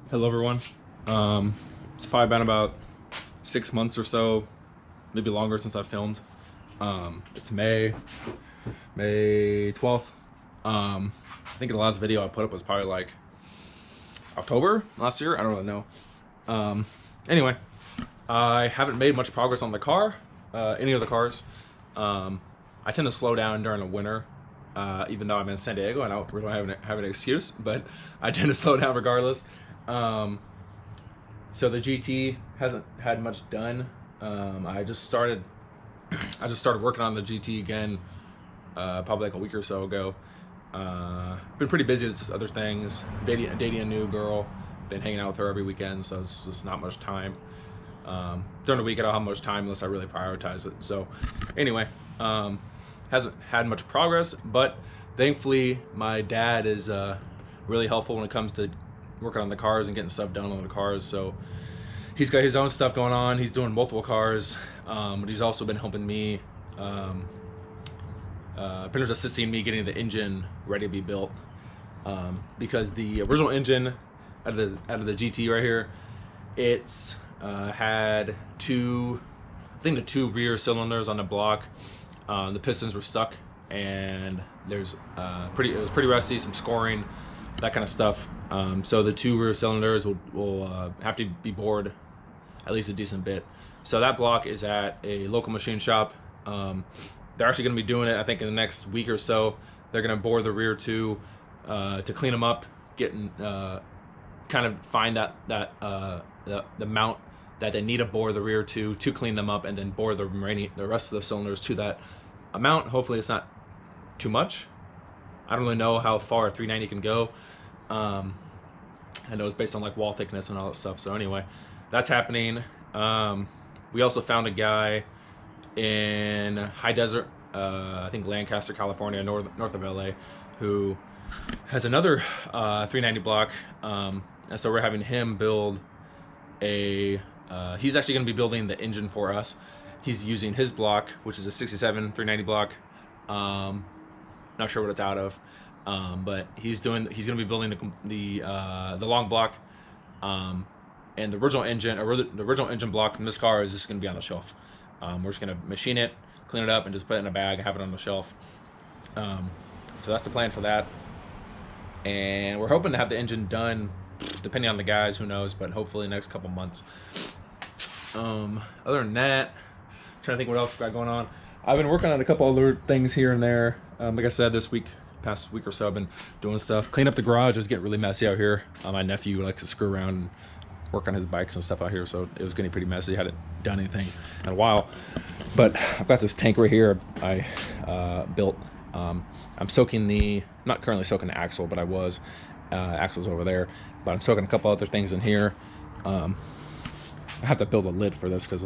Hello everyone. It's probably been about 6 months or so, maybe longer since I filmed. It's May 12th. I think the last video I put up was probably like October last year. I don't really know. Anyway, I haven't made much progress on the car, any of the cars. I tend to slow down during the winter, even though I'm in San Diego and I don't really have an excuse, but I tend to slow down regardless. So the GT hasn't had much done. I just started working on the GT again, probably like a week or so ago. Been pretty busy with just other things. Dating a new girl. Been hanging out with her every weekend, so it's just not much time. During the week I don't have much time unless I really prioritize it. So anyway, hasn't had much progress, but thankfully my dad is really helpful when it comes to working on the cars and getting stuff done on the cars. So he's got his own stuff going on. He's doing multiple cars, but he's also been helping me, pretty much assisting me getting the engine ready to be built, because the original engine out of the GT right here, it's had the two rear cylinders on the block. The pistons were stuck, and it was pretty rusty, some scoring, that kind of stuff. So the two rear cylinders will have to be bored at least a decent bit. So that block is at a local machine shop. They're actually going to be doing it, I think, in the next week or so. They're going to bore the rear two to clean them up, kind of find the mount that they need to bore the rear to clean them up, and then bore the rest of the cylinders to that amount. Hopefully it's not too much. I don't really know how far a 390 can go. I know it's based on like wall thickness and all that stuff. So anyway, that's happening. We also found a guy in high desert, I think Lancaster, California, north of LA, who has another 390 block, and so we're having him build a he's actually going to be building the engine for us. He's using his block, which is a 67 390 block. Not sure what it's out of, but he's going to be building the long block, and the original engine block from this car is just going to be on the shelf. We're just going to machine it, clean it up, and just put it in a bag and have it on the shelf. So that's the plan for that, and we're hoping to have the engine done, depending on the guys, who knows, but hopefully the next couple months. Other than that, I'm trying to think what else we got going on. I've been working on a couple other things here and there. Like I said, past week or so, I've been doing stuff. Clean up the garage. It was getting really messy out here. My nephew likes to screw around and work on his bikes and stuff out here, so it was getting pretty messy. I hadn't done anything in a while, but I've got this tank right here I built. I'm soaking I'm not currently soaking the axle, but I was. Axle's over there, but I'm soaking a couple other things in here. I have to build a lid for this because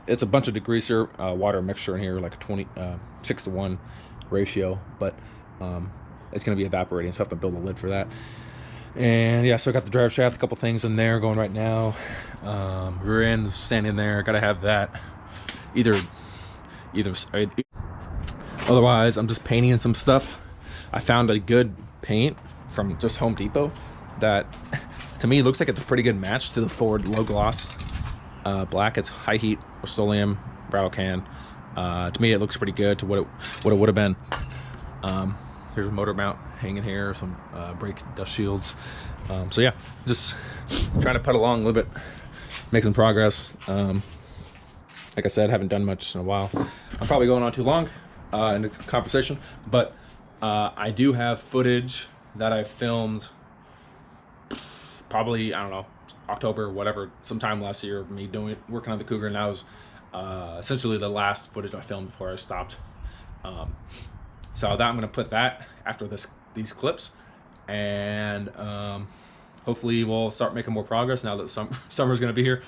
it's a bunch of degreaser water mixture in here, like a 6-to-1 ratio, but it's going to be evaporating, so I have to build a lid for that. And yeah, so I got the drive shaft, a couple things in there going right now. Rear end standing there, gotta have that either otherwise I'm just painting some stuff. I found a good paint from just Home Depot that to me looks like it's a pretty good match to the Ford low gloss black. It's high heat Rust-Oleum rattle can. To me it looks pretty good to what it would have been. Here's a motor mount hanging here, some brake dust shields. So yeah, just trying to put along a little bit, make some progress. Like I said, haven't done much in a while. I'm probably going on too long in this conversation, but I do have footage that I filmed probably, I don't know, October, whatever, sometime last year, me working on the Cougar, and that was essentially the last footage I filmed before I stopped. So that I'm going to put that after these clips, and hopefully we'll start making more progress now that summer's going to be here,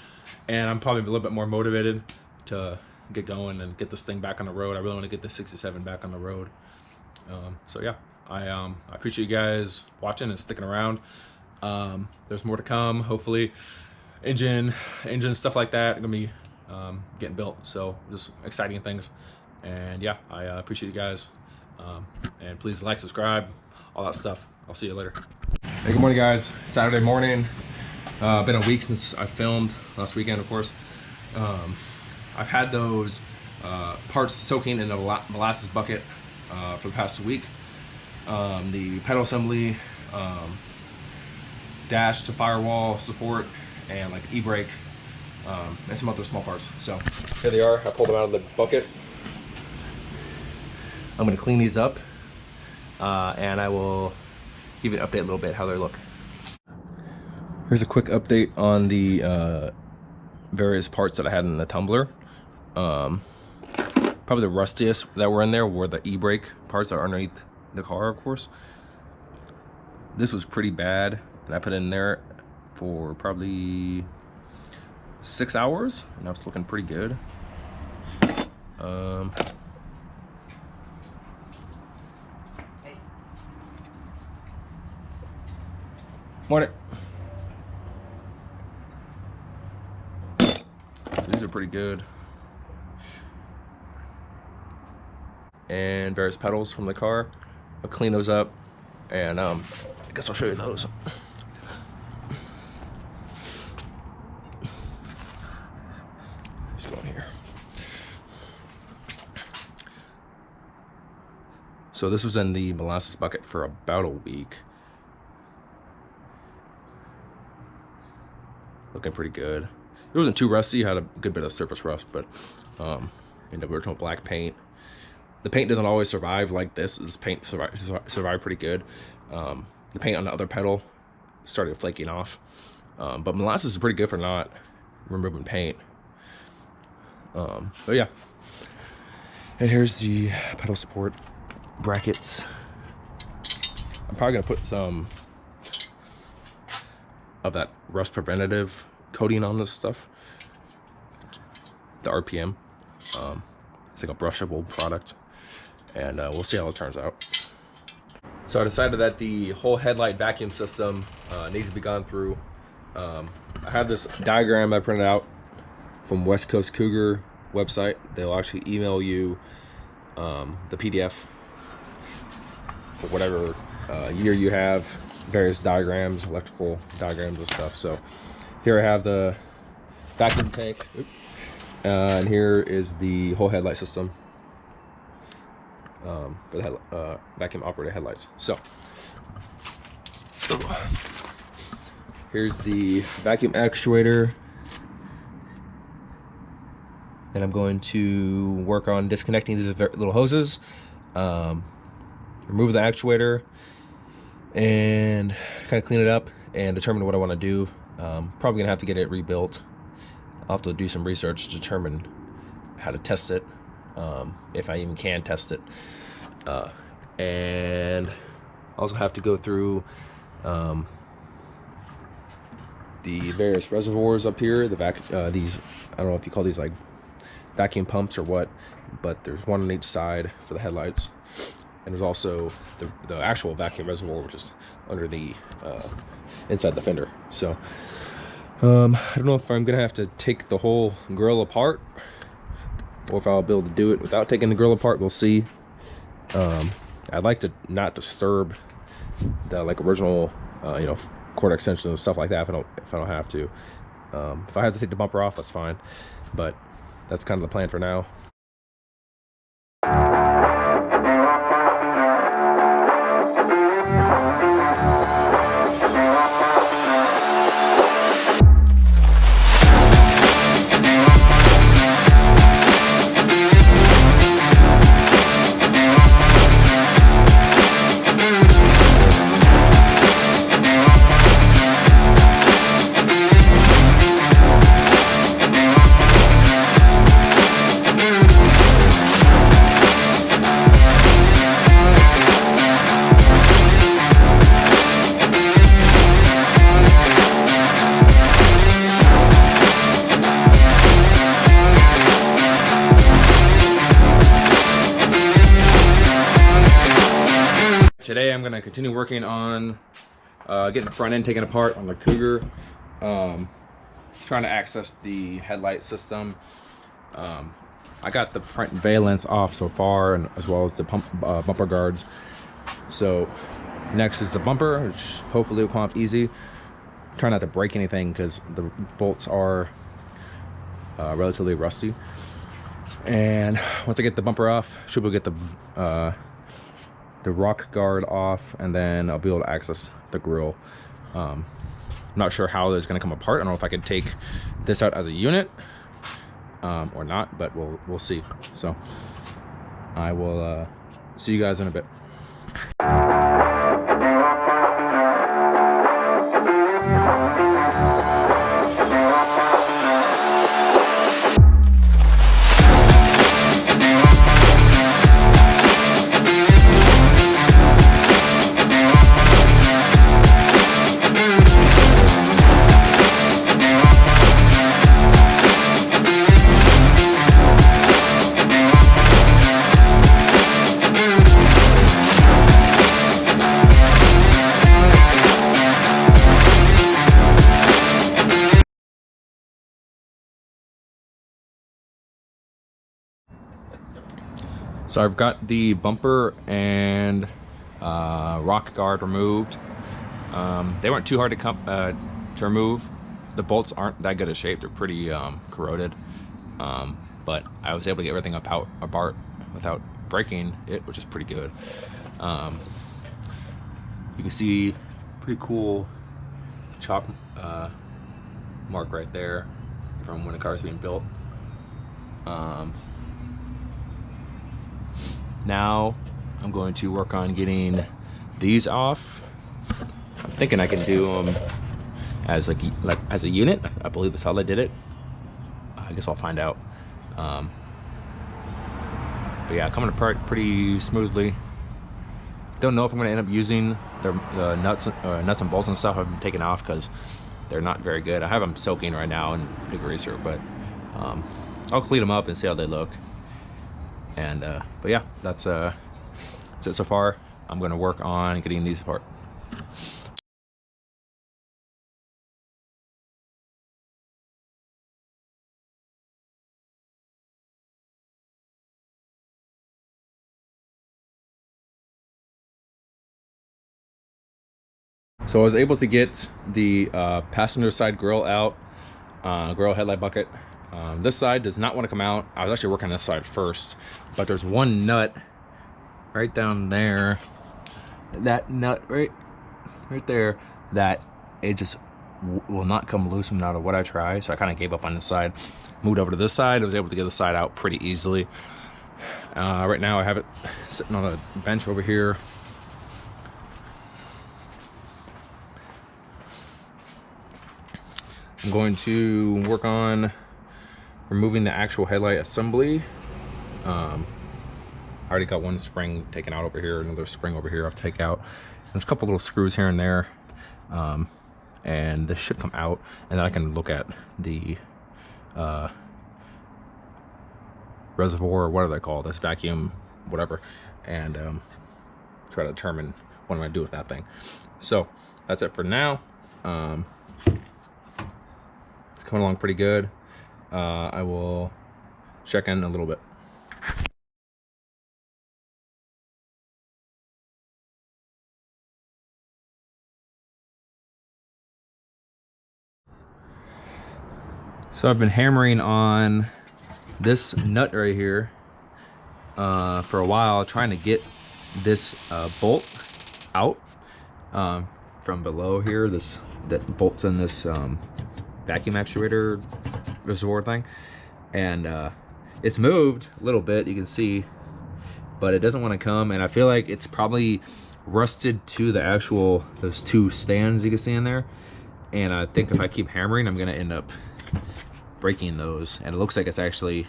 and I'm probably a little bit more motivated to get going and get this thing back on the road. I really want to get the 67 back on the road. So yeah, I appreciate you guys watching and sticking around. There's more to come, hopefully. Engine stuff like that are gonna be getting built, so just exciting things. And yeah, I appreciate you guys, and please like, subscribe, all that stuff. I'll see you later. Hey, good morning, guys. Saturday morning. Been a week since I filmed last weekend, of course. I've had those parts soaking in a molasses bucket for the past week. The pedal assembly, dash to firewall support, and like e-brake, and some other small parts. So here they are. I pulled them out of the bucket. I'm gonna clean these up, and I will give you an update a little bit how they look. Here's a quick update on the various parts that I had in the tumbler. Probably the rustiest that were in there were the e-brake parts that are underneath the car, of course. This was pretty bad, and I put it in there for probably 6 hours, and now it's looking pretty good. Morning. So these are pretty good. And various pedals from the car. I'll clean those up, and I guess I'll show you those. Let's go in here. So this was in the molasses bucket for about a week. Looking pretty good. It wasn't too rusty. Had a good bit of surface rust, but in the original black paint. The paint doesn't always survive like this. This paint survived pretty good. The paint on the other pedal started flaking off, but molasses is pretty good for not removing paint. But yeah. And here's the pedal support brackets. I'm probably gonna put some of that rust preventative coating on this stuff. The RPM. It's like a brushable product, and we'll see how it turns out. So I decided that the whole headlight vacuum system needs to be gone through. I have this diagram I printed out from West Coast Cougar website. They'll actually email you the PDF for whatever year you have, various diagrams, electrical diagrams and stuff. So here I have the vacuum tank, and here is the whole headlight system for the vacuum operated headlights. So here's the vacuum actuator, and I'm going to work on disconnecting these little hoses, remove the actuator, and kind of clean it up and determine what I want to do. Probably gonna have to get it rebuilt. I'll have to do some research to determine how to test it, if I even can test it, and also have to go through the various reservoirs up here. These, I don't know if you call these like vacuum pumps or what, but there's one on each side for the headlights. And there's also the actual vacuum reservoir, which is under the inside the fender. So I don't know if I'm gonna have to take the whole grill apart, or if I'll be able to do it without taking the grill apart. We'll see. I'd like to not disturb the like original, you know, cord extensions and stuff like that if I don't have to. If I have to take the bumper off, that's fine. But that's kind of the plan for now. Today I'm gonna continue working on getting the front end taken apart on the Cougar, trying to access the headlight system. I got the front valence off so far, and as well as the bumper guards. So Next is the bumper, which hopefully will come off easy. Try not to break anything because the bolts are relatively rusty. And once I get the bumper off, should be able to get the rock guard off, and then I'll be able to access the grille. I'm not sure how it's going to come apart. I don't know if I could take this out as a unit or not, but we'll see. So I will see you guys in a bit. So I've got the bumper and rock guard removed. They weren't too hard to remove. The bolts aren't that good a shape. They're pretty corroded. But I was able to get everything apart without breaking it, which is pretty good. You can see pretty cool chop mark right there from when the car is being built. Now I'm going to work on getting these off. I'm thinking I can do them as like as a unit. I believe that's how they did it. I guess I'll find out. But yeah, coming apart pretty smoothly. Don't know if I'm going to end up using the nuts and bolts and stuff I've been taking off because they're not very good. I have them soaking right now in degreaser, but I'll clean them up and see how they look. And but yeah, that's it so far. I'm going to work on getting these apart. So I was able to get the passenger side grille out, grille headlight bucket. This side does not want to come out. I was actually working on this side first, but there's one nut right down there. That nut right there, that it just will not come loose no matter what I try. So I kind of gave up on this side, moved over to this side. I was able to get the side out pretty easily. Right now I have it sitting on a bench over here. I'm going to work on removing the actual headlight assembly. I already got one spring taken out over here, another spring over here I'll take out. There's a couple little screws here and there, and this should come out, and then I can look at the reservoir, or what do they call this, vacuum, whatever, and try to determine what I'm going to do with that thing. So that's it for now. It's coming along pretty good. I will check in a little bit. So I've been hammering on this nut right here for a while, trying to get this bolt out from below here. That bolts in this vacuum actuator reservoir thing, and it's moved a little bit, you can see, but it doesn't want to come, and I feel like it's probably rusted to the actual, those two stands you can see in there, and I think if I keep hammering I'm gonna end up breaking those. And it looks like it's actually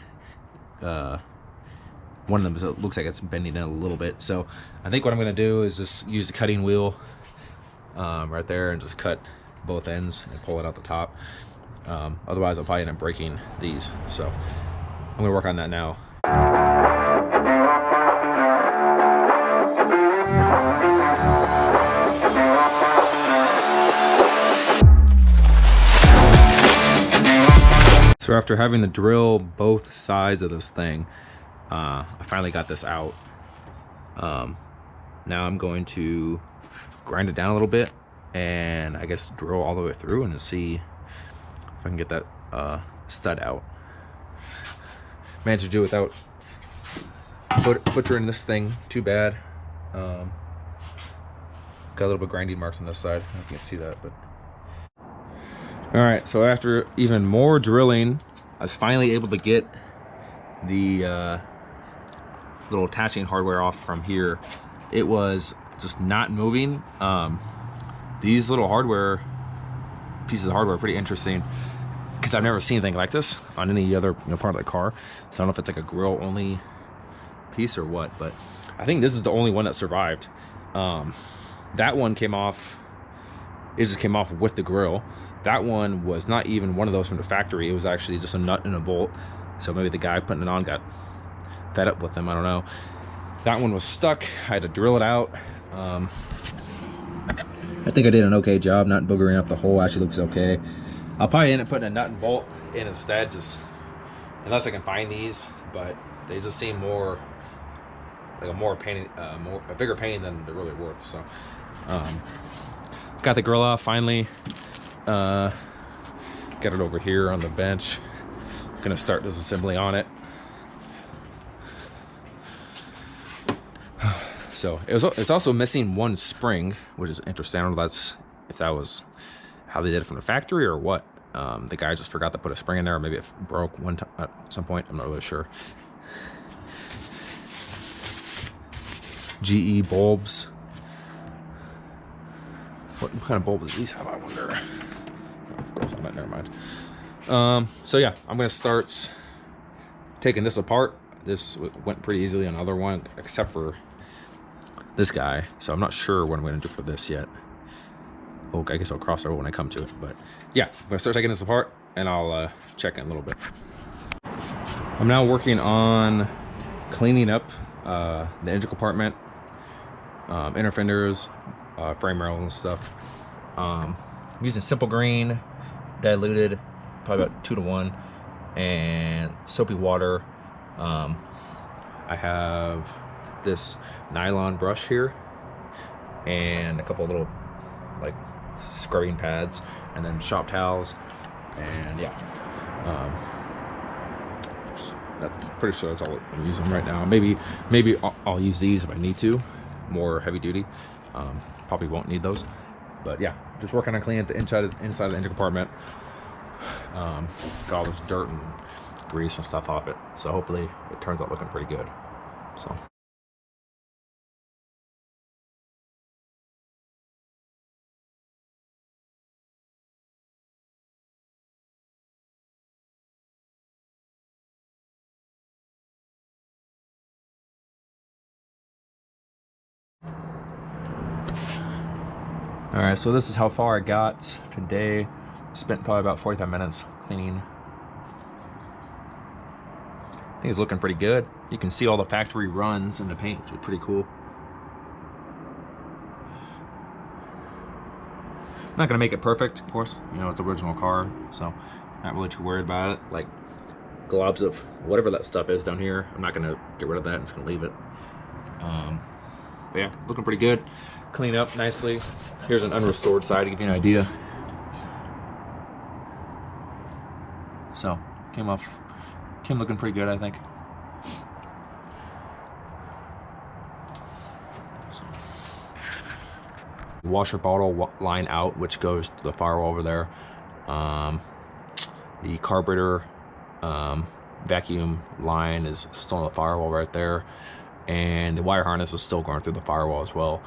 one of them, it looks like it's bending in a little bit. So I think what I'm gonna do is just use the cutting wheel right there and just cut both ends and pull it out the top. Otherwise I'll probably end up breaking these, so I'm gonna work on that now. So after having to drill both sides of this thing, I finally got this out. Now I'm going to grind it down a little bit, and I guess drill all the way through and see if I can get that stud out. Managed to do it without butchering this thing too bad. Got a little bit of grinding marks on this side. I don't know if you can see that, but all right. So after even more drilling, I was finally able to get the little attaching hardware off from here. It was just not moving. These little hardware pieces of hardware are pretty interesting because I've never seen anything like this on any other part of the car. So I don't know if it's like a grill only piece or what, but I think this is the only one that survived. That one came off, it just came off with the grill. That one was not even one of those from the factory. It was actually just a nut and a bolt. So maybe the guy putting it on got fed up with them, I don't know. That one was stuck. I had to drill it out. I think I did an okay job not boogering up the hole. Actually looks okay. I'll probably end up putting a nut and bolt in instead, just unless I can find these, but they just seem more like a bigger pain than they're really worth. So got the grill off finally. Got it over here on the bench. Gonna start disassembly on it. So it's also missing one spring, which is interesting. I don't know if that was how they did it from the factory or what. The guy just forgot to put a spring in there, or maybe it broke one time at some point. I'm not really sure. GE bulbs. What kind of bulb does these have, I wonder? Oh, never mind. So yeah, I'm gonna start taking this apart. This went pretty easily on the other one, except for this guy. So I'm not sure what I'm gonna do for this yet. Oh, I guess I'll cross over when I come to it. But yeah, I'm gonna start taking this apart, and I'll check in a little bit. I'm now working on cleaning up the engine compartment, inner fenders, frame rails and stuff. I'm using simple green, diluted, probably about 2 to 1, and soapy water. I have this nylon brush here and a couple of little like scrubbing pads, and then shop towels, and yeah, I'm pretty sure that's all I'm using right now. Maybe I'll use these if I need to, more heavy duty. Probably won't need those, but yeah, just working on cleaning the inside of the engine compartment. Got all this dirt and grease and stuff off it, so hopefully it turns out looking pretty good. So all right, so this is how far I got today. Spent probably about 45 minutes cleaning. I think it's looking pretty good. You can see all the factory runs in the paint, which is pretty cool. I'm not gonna make it perfect, of course. You know, it's an original car, so not really too worried about it. Like globs of whatever that stuff is down here, I'm not gonna get rid of that. I'm just gonna leave it. But yeah, looking pretty good. Clean up nicely. Here's an unrestored side to give you an idea. So came looking pretty good, I think. So, washer bottle line out, which goes to the firewall over there. The carburetor vacuum line is still on the firewall right there, and the wire harness is still going through the firewall as well.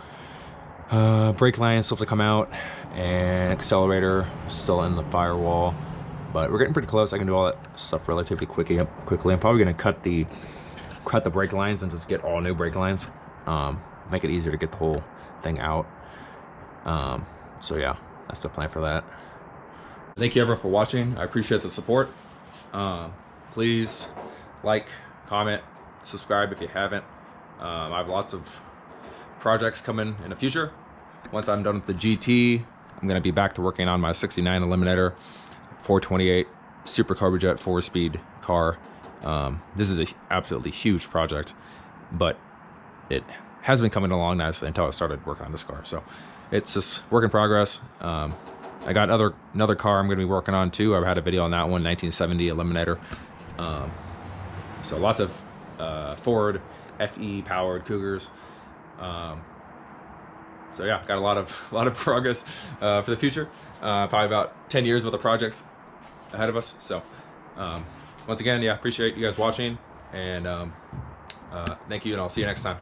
Brake line still have to come out, and accelerator is still in the firewall. But we're getting pretty close. I can do all that stuff relatively quickly. I'm probably gonna cut the brake lines and just get all new brake lines. Make it easier to get the whole thing out. So yeah, that's the plan for that. Thank you everyone for watching. I appreciate the support. Please like, comment, subscribe if you haven't. I have lots of projects coming in the future. Once I'm done with the GT, I'm gonna be back to working on my 69 Eliminator 428 Super Carbojet 4-speed car. This is an absolutely huge project, but it has been coming along nicely until I started working on this car. So it's just work in progress. I got another car I'm going to be working on too. I've had a video on that one, 1970 Eliminator. So lots of Ford FE powered Cougars. So yeah, got a lot of progress for the future. Probably about 10 years worth of projects ahead of us. So once again, yeah, appreciate you guys watching, and thank you, and I'll see you next time.